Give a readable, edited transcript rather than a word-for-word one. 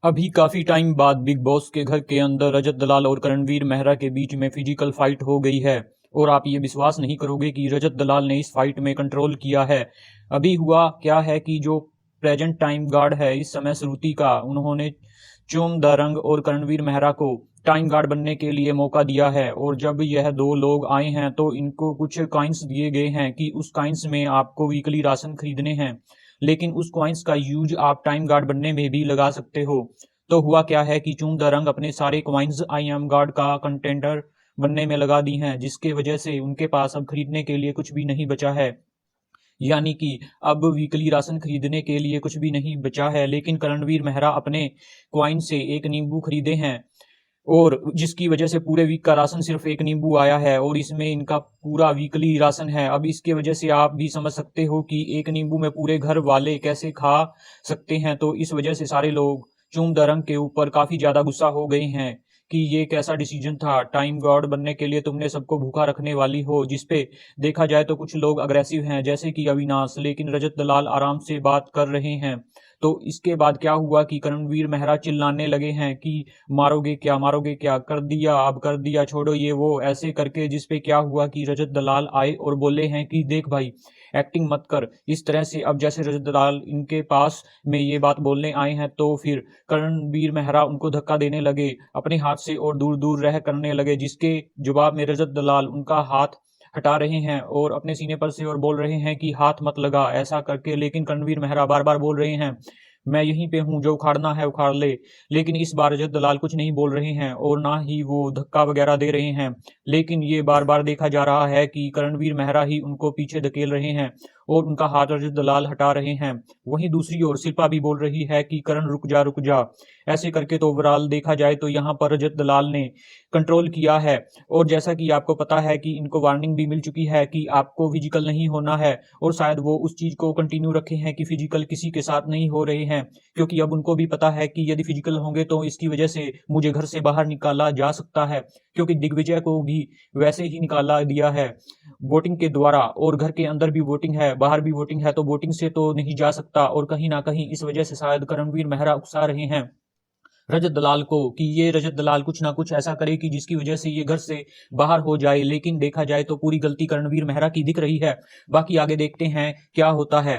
अभी काफी टाइम बाद बिग बॉस के घर के अंदर रजत दलाल और करणवीर मेहरा के बीच में फिजिकल फाइट हो गई है। और आप ये विश्वास नहीं करोगे कि रजत दलाल ने इस फाइट में कंट्रोल किया है। अभी हुआ क्या है कि जो प्रेजेंट टाइम गार्ड है इस समय श्रुति का, उन्होंने चोम दरंग और करणवीर मेहरा को टाइम गार्ड बनने के लिए मौका दिया है। और जब यह दो लोग आए हैं तो इनको कुछ कॉइन्स दिए गए हैं कि उस कॉइन्स में आपको वीकली राशन खरीदने हैं, लेकिन उस कॉइन्स का यूज आप टाइम गार्ड बनने में भी लगा सकते हो। तो हुआ क्या है कि चूम दरंग अपने सारे कॉइन्स आई एम गार्ड का कंटेंडर बनने में लगा दी हैं, जिसके वजह से उनके पास अब खरीदने के लिए कुछ भी नहीं बचा है। यानी कि अब वीकली राशन खरीदने के लिए कुछ भी नहीं बचा है। लेकिन करणवीर मेहरा अपने क्वाइन से एक नींबू खरीदे हैं, और जिसकी वजह से पूरे वीक का राशन सिर्फ एक नींबू आया है, और इसमें इनका पूरा वीकली राशन है। अब इसके वजह से आप भी समझ सकते हो कि एक नींबू में पूरे घर वाले कैसे खा सकते हैं। तो इस वजह से सारे लोग चूम दरंग के ऊपर काफी ज्यादा गुस्सा हो गए हैं कि ये कैसा डिसीजन था, टाइम गॉड बनने के लिए तुमने सबको भूखा रखने वाली हो। जिसपे देखा जाए तो कुछ लोग अग्रेसिव हैं जैसे कि अविनाश, लेकिन रजत दलाल आराम से बात कर रहे हैं। तो इसके बाद क्या हुआ कि करणवीर मेहरा चिल्लाने लगे हैं कि मारोगे क्या, कर दिया अब कर दिया, छोड़ो ये वो ऐसे करके। जिसपे क्या हुआ कि रजत दलाल आए और बोले हैं कि देख भाई, एक्टिंग मत कर इस तरह से। अब जैसे रजत दलाल इनके पास में ये बात बोलने आए हैं तो फिर करणवीर मेहरा उनको धक्का देने लगे अपने हाथ से और दूर दूर रह करने लगे, जिसके जवाब में रजत दलाल उनका हाथ हटा रहे हैं और अपने सीने पर से और बोल रहे हैं कि हाथ मत लगा ऐसा करके। लेकिन करणवीर मेहरा बार बार बोल रहे हैं मैं यहीं पे हूँ, जो उखाड़ना है उखाड़ ले। लेकिन इस बार रजत दलाल कुछ नहीं बोल रहे हैं और ना ही वो धक्का वगैरह दे रहे हैं। लेकिन ये बार बार देखा जा रहा है कि करणवीर मेहरा ही उनको पीछे धकेल रहे हैं और उनका हाथ रजत दलाल हटा रहे हैं। वहीं दूसरी ओर शिल्पा भी बोल रही है कि करण रुक जा रुक जा, ऐसे करके। तो ओवरऑल देखा जाए तो यहाँ पर रजत दलाल ने कंट्रोल किया है। और जैसा कि आपको पता है कि इनको वार्निंग भी मिल चुकी है कि आपको फिजिकल नहीं होना है, और शायद वो उस चीज को कंटिन्यू रखे हैं कि फिजिकल किसी के साथ नहीं हो रहे हैं, क्योंकि अब उनको भी पता है कि यदि फिजिकल होंगे तो इसकी वजह से मुझे घर से बाहर निकाला जा सकता है। क्योंकि दिग्विजय को भी वैसे ही निकाला दिया है वोटिंग के द्वारा, और घर के अंदर भी वोटिंग है बाहर भी वोटिंग है, तो वोटिंग से तो नहीं जा सकता। और कहीं ना कहीं इस वजह से शायद करणवीर मेहरा उकसा रहे हैं रजत दलाल को कि ये रजत दलाल कुछ ना कुछ ऐसा करे कि जिसकी वजह से ये घर से बाहर हो जाए। लेकिन देखा जाए तो पूरी गलती करणवीर मेहरा की दिख रही है। बाकी आगे देखते हैं क्या होता है।